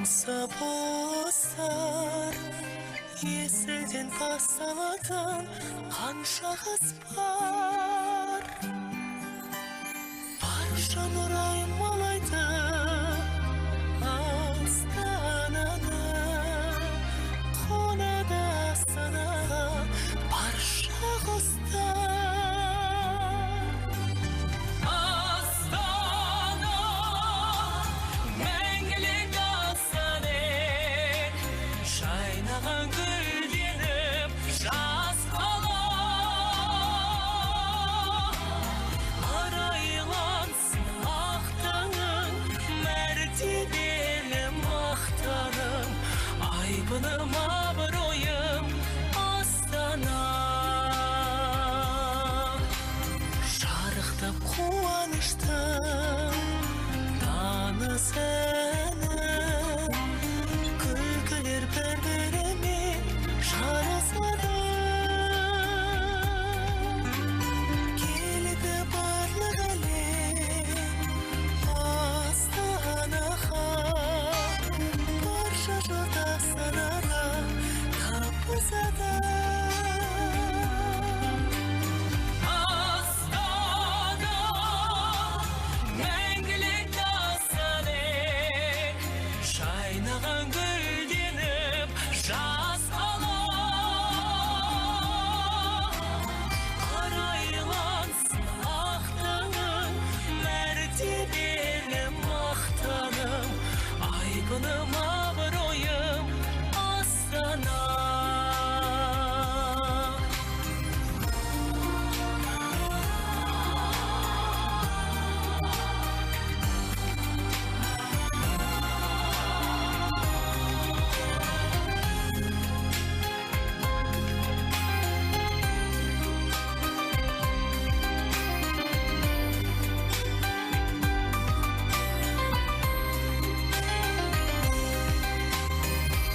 аңса бозар есілден тасталатын қанша қыз бар. Барша нұр аймалайды астананы, қонады астанаға барша құстар. Айбыным абыройым Астана, жарықтап қуаныштың таныс әні, күлкілер бір-бірімен жарасады. Келеді барлық әлем Астанаға, барша жұрт Астанаға табысады. Астана, мәңгілік дастан ел, жайнаған гүлденіп жас қала. Арайлансын ақ таңың, мәртебелі мақтаным, айбыным абыройым Астана.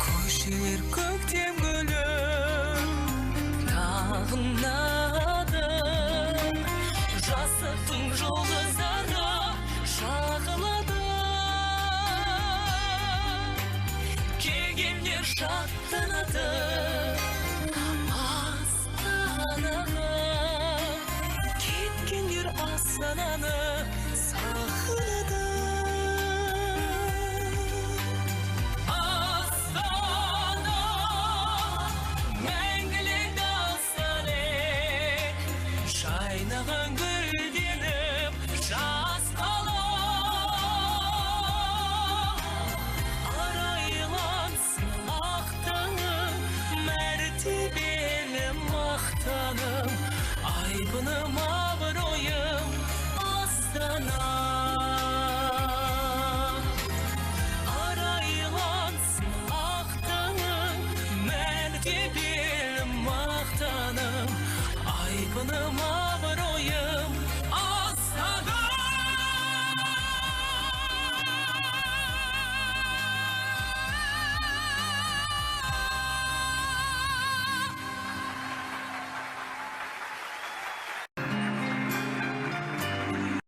Көшелер көктем гүлі тағынады, жастықтың жұлдыздары шағылады. Келгендер шаттанады Астанаға, кеткендер Астананы сағынады. Жайнаған гүлденіп жас қала. Арайлансын ақ таңың, мәртебелі мақтаным, айбыным абыройым Астана. Арайлансын ақ таңың, мәртебелі мақтаным, айбыным